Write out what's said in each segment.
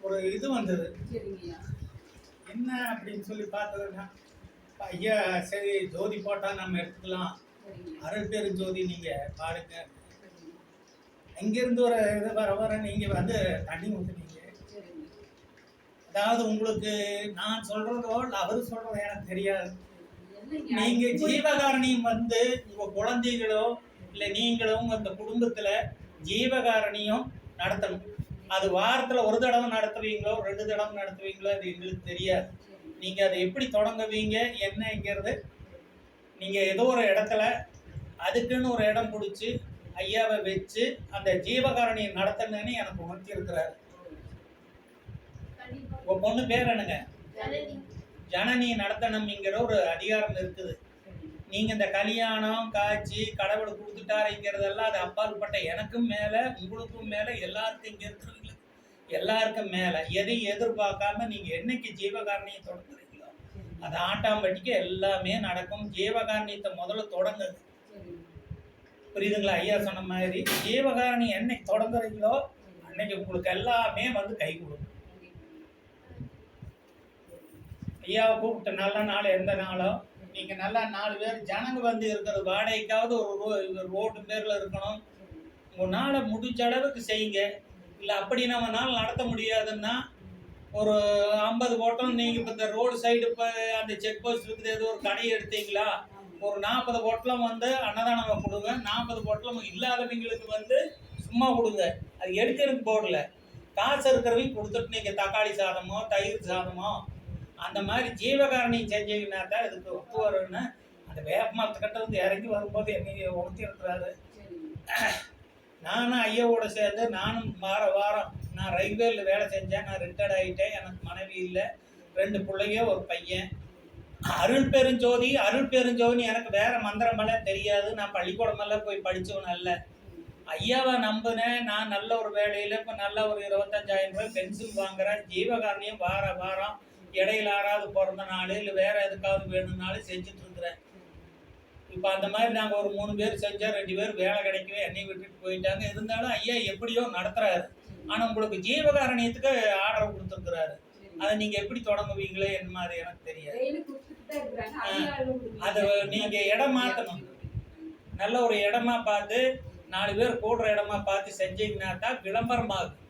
ஒரு இது வந்தது. என்ன அப்படின்னு சொல்லி பார்த்ததுன்னா, ஐயா சரி ஜோதி போட்டா நம்ம எடுத்துக்கலாம். அருள் பெரும் ஜோதி நீங்க பாடுங்க. அங்கிருந்து ஒரு இது வர வர நீங்க வந்து தண்ணி ஊத்துனீங்க. அதாவது உங்களுக்கு நான் சொல்றதோ இல்லை அவரு சொல்றதோ எனக்கு தெரியாது. நீங்க ஜீவகாரணியம் வந்து உங்க குழந்தைகளோ இல்லை நீங்களும் அந்த குடும்பத்துல ஜீவகாரணியம் நடத்தணும். அது வாரத்துல ஒரு தடவை நடத்துவீங்களோ 2 தடவை நடத்துவீங்களோ அது எங்களுக்கு தெரியாது. நீங்க அதை எப்படி தொடங்குவீங்க என்னங்கிறது நீங்க ஏதோ ஒரு இடத்துல அதுக்குன்னு ஒரு இடம் பிடிச்சி ஐயாவை வச்சு அந்த ஜீவகாரணியம் நடத்தணுன்னு எனக்கு உணர்த்தி இருக்கிறாரு. உங்க பொண்ணு பேர் என்னங்க? ஜனனி நடத்தணும்ங்கிற ஒரு அதிகாரம் இருக்குது. நீங்க இந்த கல்யாணம் காட்சி கடவுள் கொடுத்துட்டாருங்கிறதெல்லாம் அது அப்பாற்பட்ட எனக்கும் மேல உங்களுக்கும் மேல எல்லாருக்கும் இங்க இருக்கிறவங்களுக்கு எல்லாருக்கும் மேல எதையும் எதிர்பார்க்காம நீங்க என்னைக்கு ஜீவகாரணியை தொடங்குறீங்களோ அது ஆட்டாம்பட்டிக்கு எல்லாமே நடக்கும். ஜீவகாரணியத்தை முதல்ல தொடங்குது. புரியுதுங்களா? ஐயா சொன்ன மாதிரி ஜீவகாரணி என்னைக்கு தொடங்குறீங்களோ அன்னைக்கு உங்களுக்கு எல்லாமே வந்து கை கொடுக்கும். ஐயாவை கூப்பிட்ட நல்ல நாள் எந்த நாளோ நீங்க நல்லா 4 பேர் ஜனங்க வந்து இருக்கிறது வாடகைக்காவது ஒரு ரோடு பேர்ல இருக்கணும். உங்களால முடிஞ்ச அளவுக்கு செய்யுங்க. இல்லை அப்படி நம்ம நாள் நடத்த முடியாதுன்னா ஒரு 50 ஹோட்டல் நீங்கள் இப்போ இந்த ரோடு சைடு இப்போ அந்த செக் போஸ்ட் இருக்குது ஏதோ ஒரு கடையை எடுத்தீங்களா ஒரு 40 ஹோட்டலம் வந்து அன்னதானம் கொடுங்க. 40 ஹோட்டலம் இல்லாதவங்களுக்கு வந்து சும்மா கொடுங்க. அது எடுக்கிறதுக்கு போடல, காசு இருக்கிறவங்க கொடுத்துட்டு நீங்கள் தக்காளி சாதமோ தயிர் சாதமோ அந்த மாதிரி ஜீவகாரணி செஞ்சீங்கன்னா தான் இதுக்கு ஒத்து வரும்னு அந்த வேப்பமரத்துக்கிட்ட வந்து இறங்கி வரும்போது என்னைய உணர்த்தி இருக்கிறாரு. நானும் ஐயாவோட சேர்ந்து நானும் வாரம் நான் ரயில்வேல வேலை செஞ்சேன். நான் ரிட்டையர்ட் ஆகிட்டேன். எனக்கு மனைவி இல்லை, 2 பிள்ளைங்க ஒரு பையன். அருள் பெருஞ்சோதி எனக்கு வேற மந்திரமெல்லாம் தெரியாது. நான் பள்ளிக்கூடமெல்லாம் போய் படித்தவன் அல்ல. ஐயாவை நம்பினேன். நான் நல்ல ஒரு வேலையில் இப்போ நல்ல ஒரு 25,000 ரூபாய் பென்ஷன் வாங்குறேன். ஜீவகாரணியம் வாரம் இடையில யாராவது பிறந்த நாள் இல்லை வேற எதுக்காவது வேணும்னாலும் செஞ்சுட்டு இருக்கிறேன். இப்போ அந்த மாதிரி நாங்கள் ஒரு 3 பேர் செஞ்சோம். 2 பேர் வேலை கிடைக்கவே என்னை விட்டுட்டு போயிட்டாங்க. இருந்தாலும் ஐயா எப்படியோ நடத்துறாரு. ஆனால் உங்களுக்கு ஜீவகாரணியத்துக்கு ஆர்டர் கொடுத்துருக்குறாரு. அதை நீங்கள் எப்படி தொடங்குவீங்களே என்ன மாதிரி எனக்கு தெரியாது. அதை நீங்கள் இடம் மாற்றணும். நல்ல ஒரு இடமா பார்த்து 4 பேர் கூடுற இடமா பார்த்து செஞ்சீங்கன்னா தான் விளம்பரமாகும்.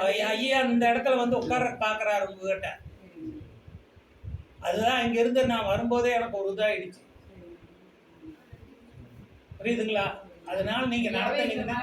ஐயா இந்த இடத்துல வந்து உட்கார பார்க்குறாரு உங்ககிட்ட. அதுதான் இங்கிருந்து நான் வரும்போதே எனக்கு ஒரு இதாகிடுச்சு. புரியுதுங்களா? அதனால நீங்க நடத்துனீங்கன்னா